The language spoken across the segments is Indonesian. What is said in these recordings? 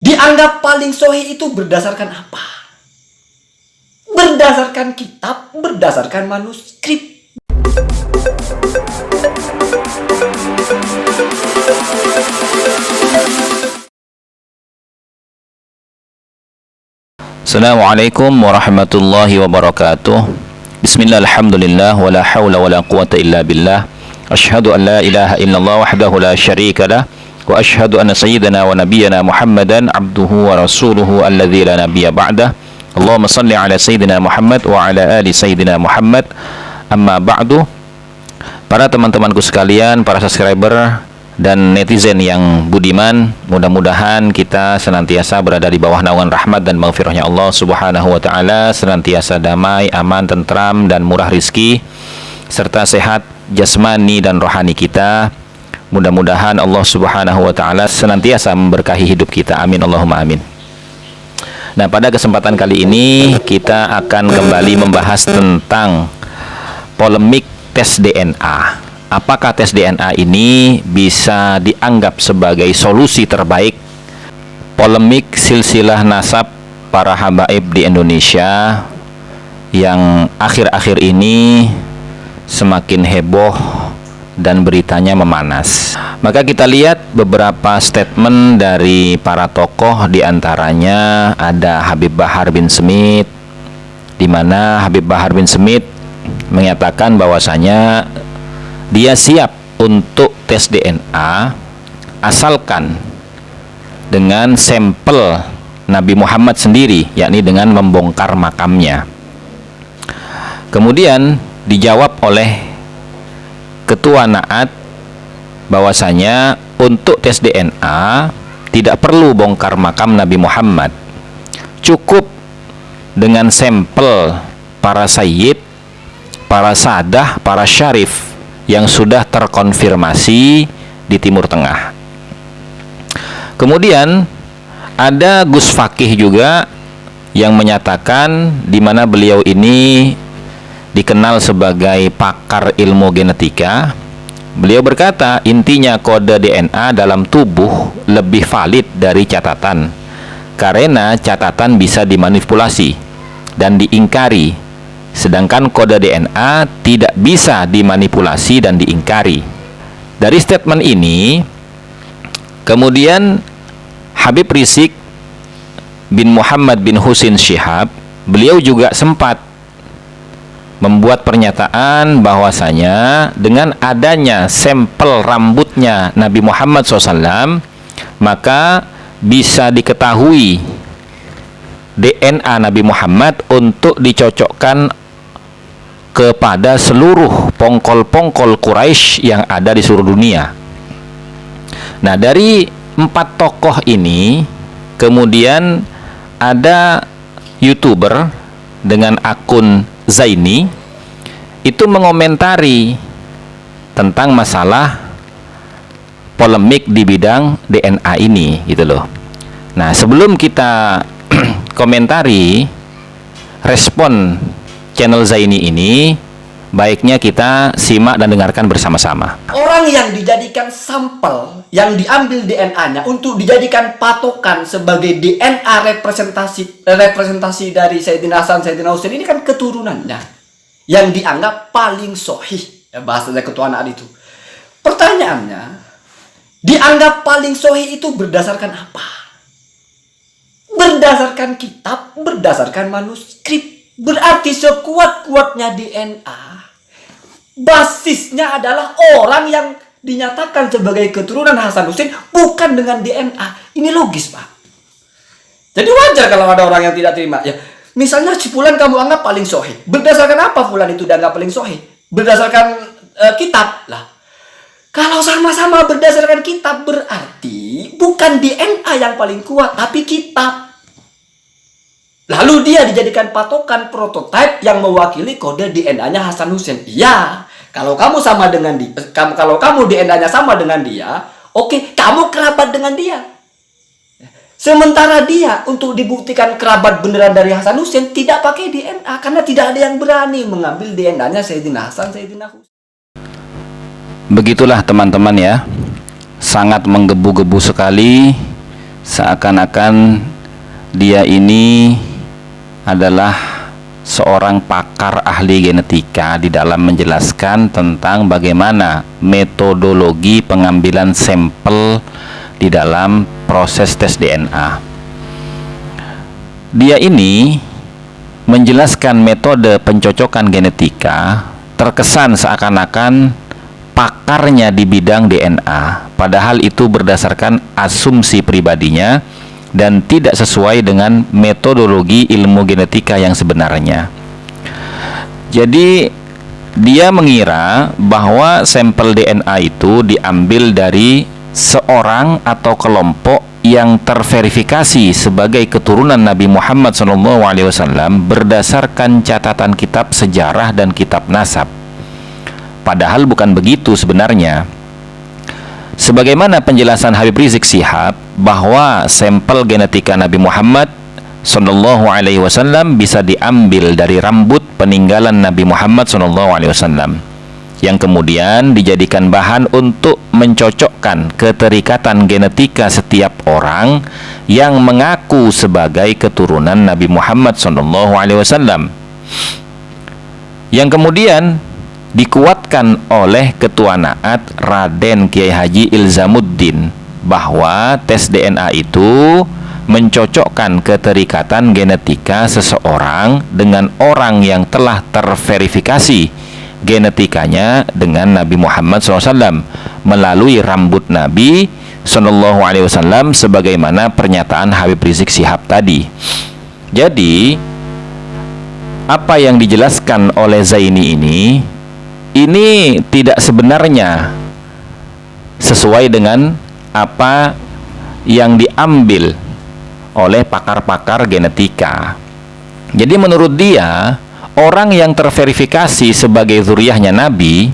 Dianggap paling sahih itu berdasarkan apa? Berdasarkan kitab, berdasarkan manuskrip. Assalamualaikum warahmatullahi wabarakatuh. Bismillah, alhamdulillah, wala hawla wala quwata illa billah. Ashhadu an la ilaha illallah wahdahu la syarika lah, wa ashhadu anna sayyidana wa nabiyyana Muhammadan abduhu wa rasuluhu alladzi la nabiyya ba'dah. Allahumma salli ala sayyidina Muhammad wa ala ali sayyidina Muhammad. Amma ba'du. Para teman-temanku sekalian, para subscriber dan netizen yang budiman, mudah-mudahan kita senantiasa berada di bawah naungan rahmat dan maghfirahnya Allah Subhanahu wa taala, senantiasa damai, aman, tentram dan murah rizki, serta sehat jasmani dan rohani kita. Mudah-mudahan Allah Subhanahu wa taala senantiasa memberkahi hidup kita. Amin Allahumma amin. Nah, pada kesempatan kali ini kita akan kembali membahas tentang polemik tes DNA. Apakah tes DNA ini bisa dianggap sebagai solusi terbaik? Polemik silsilah nasab para habaib di Indonesia yang akhir-akhir ini semakin heboh dan beritanya memanas. Maka kita lihat beberapa statement dari para tokoh, diantaranya ada Habib Bahar bin Smith, di mana Habib Bahar bin Smith menyatakan bahwasanya dia siap untuk tes DNA asalkan dengan sampel Nabi Muhammad sendiri, yakni dengan membongkar makamnya. Kemudian dijawab oleh Ketua Naat bahwasanya untuk tes DNA tidak perlu bongkar makam Nabi Muhammad, cukup dengan sampel para sayyid, para sadah, para syarif yang sudah terkonfirmasi di Timur Tengah. Kemudian ada Gus Fakih juga yang menyatakan, di mana beliau ini dikenal sebagai pakar ilmu genetika. Beliau berkata, intinya kode DNA dalam tubuh lebih valid dari catatan, karena catatan bisa dimanipulasi dan diingkari, sedangkan kode DNA tidak bisa dimanipulasi dan diingkari. Dari statement ini, kemudian Habib Rizik bin Muhammad bin Husin Syihab, beliau juga sempat membuat pernyataan bahwasanya dengan adanya sampel rambutnya Nabi Muhammad SAW, maka bisa diketahui DNA Nabi Muhammad untuk dicocokkan kepada seluruh pongkol-pongkol Quraisy yang ada di seluruh dunia. Nah, dari 4 tokoh ini kemudian ada YouTuber dengan akun Zaini itu mengomentari tentang masalah polemik di bidang DNA ini, gitu loh. Nah, sebelum kita komentari respon channel Zaini ini, baiknya kita simak dan dengarkan bersama-sama. Orang yang dijadikan sampel, yang diambil DNA-nya untuk dijadikan patokan sebagai DNA representasi dari Sayyidina Hasan, Sayyidina Husain, ini kan keturunannya yang dianggap paling sahih, ya, bahasanya Ketua Naat itu. Pertanyaannya, dianggap paling sahih itu berdasarkan apa? Berdasarkan kitab, berdasarkan manuskrip. Berarti sekuat-kuatnya DNA, basisnya adalah orang yang dinyatakan sebagai keturunan Hasan Husain, bukan dengan DNA. Ini logis, Pak. Jadi wajar kalau ada orang yang tidak terima. Ya, misalnya si fulan kamu anggap paling sahih. Berdasarkan apa fulan itu dianggap paling sahih? Berdasarkan kitab lah. Kalau sama-sama berdasarkan kitab, berarti bukan DNA yang paling kuat, tapi kitab. Lalu dia dijadikan patokan prototipe yang mewakili kode DNA-nya Hasan Husain. Iya, kalau kamu sama dengan dia, kalau kamu DNA-nya sama dengan dia, oke, kamu kerabat dengan dia. Sementara dia untuk dibuktikan kerabat beneran dari Hasan Husain tidak pakai DNA, karena tidak ada yang berani mengambil DNA-nya Sayyidina Hasan, Sayyidina Husain. Begitulah teman-teman ya, sangat menggebu-gebu sekali seakan-akan dia ini adalah seorang pakar ahli genetika di dalam menjelaskan tentang bagaimana metodologi pengambilan sampel di dalam proses tes DNA. Dia ini menjelaskan metode pencocokan genetika terkesan seakan-akan pakarnya di bidang DNA, padahal itu berdasarkan asumsi pribadinya dan tidak sesuai dengan metodologi ilmu genetika yang sebenarnya. Jadi dia mengira bahwa sampel DNA itu diambil dari seorang atau kelompok yang terverifikasi sebagai keturunan Nabi Muhammad SAW berdasarkan catatan kitab sejarah dan kitab nasab. Padahal bukan begitu sebenarnya. Sebagaimana penjelasan Habib Rizik Shihab bahwa sampel genetika Nabi Muhammad SAW bisa diambil dari rambut peninggalan Nabi Muhammad SAW yang kemudian dijadikan bahan untuk mencocokkan keterikatan genetika setiap orang yang mengaku sebagai keturunan Nabi Muhammad SAW, yang kemudian dikuatkan oleh Ketua Naat Raden Kiai Haji Ilzamuddin bahwa tes DNA itu mencocokkan keterikatan genetika seseorang dengan orang yang telah terverifikasi genetikanya dengan Nabi Muhammad SAW melalui rambut Nabi SAW, sebagaimana pernyataan Habib Rizik Shihab tadi. Jadi apa yang dijelaskan oleh Zaini ini tidak sebenarnya sesuai dengan apa yang diambil oleh pakar-pakar genetika. Jadi menurut dia, orang yang terverifikasi sebagai zuriyahnya Nabi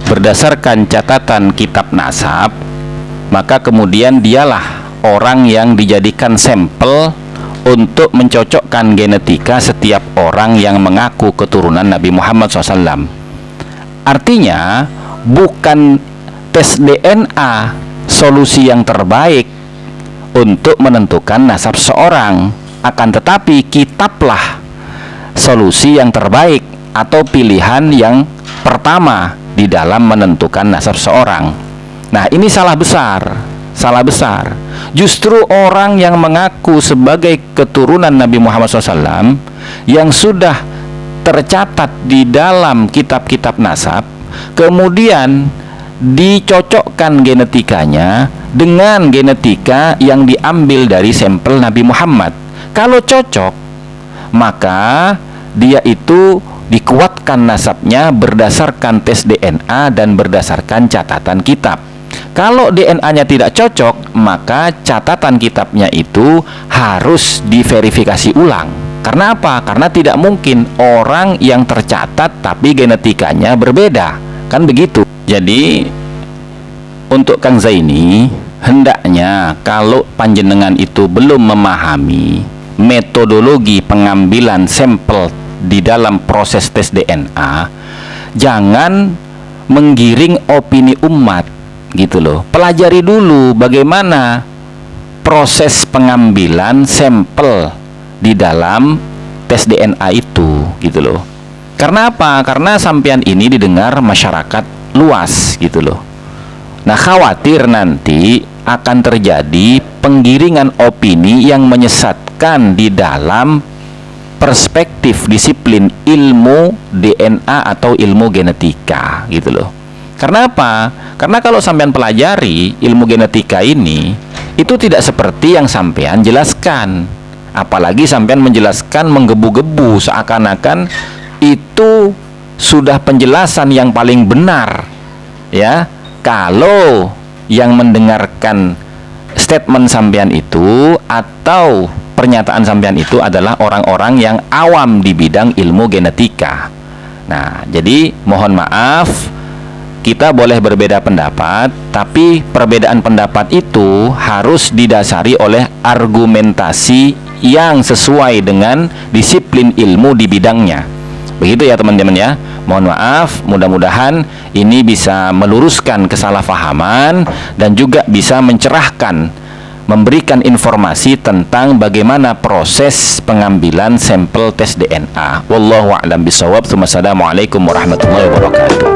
berdasarkan catatan kitab nasab, maka kemudian dialah orang yang dijadikan sampel untuk mencocokkan genetika setiap orang yang mengaku keturunan Nabi Muhammad SAW. Artinya bukan tes DNA solusi yang terbaik untuk menentukan nasab seorang, akan tetapi kitablah solusi yang terbaik atau pilihan yang pertama di dalam menentukan nasab seorang. Nah, ini salah besar. Justru orang yang mengaku sebagai keturunan Nabi Muhammad SAW yang sudah tercatat di dalam kitab-kitab nasab, kemudian dicocokkan genetikanya dengan genetika yang diambil dari sampel Nabi Muhammad. Kalau cocok, maka dia itu dikuatkan nasabnya berdasarkan tes DNA dan berdasarkan catatan kitab. Kalau DNA-nya tidak cocok, maka catatan kitabnya itu harus diverifikasi ulang. Karena apa? Karena tidak mungkin orang yang tercatat tapi genetikanya berbeda, kan begitu. Jadi untuk Kang Zaini, hendaknya kalau panjenengan itu belum memahami metodologi pengambilan sampel di dalam proses tes DNA, jangan menggiring opini umat gitu loh. Pelajari dulu bagaimana proses pengambilan sampel di dalam tes DNA itu gitu loh. Karena apa? Karena sampean ini didengar masyarakat luas gitu loh. Nah, khawatir nanti akan terjadi penggiringan opini yang menyesatkan di dalam perspektif disiplin ilmu DNA atau ilmu genetika gitu loh. Karena apa? Karena kalau sampean pelajari ilmu genetika ini, itu tidak seperti yang sampean jelaskan. Apalagi sampean menjelaskan menggebu-gebu seakan-akan itu sudah penjelasan yang paling benar, ya. Kalau yang mendengarkan statement sampean itu atau pernyataan sampean itu adalah orang-orang yang awam di bidang ilmu genetika. Nah, jadi mohon maaf, kita boleh berbeda pendapat, tapi perbedaan pendapat itu harus didasari oleh argumentasi yang sesuai dengan disiplin ilmu di bidangnya. Begitu ya teman-teman ya. Mohon maaf, mudah-mudahan ini bisa meluruskan kesalahpahaman dan juga bisa mencerahkan memberikan informasi tentang bagaimana proses pengambilan sampel tes DNA. Wallahu a'lam bishawab. Assalamualaikum warahmatullahi wabarakatuh.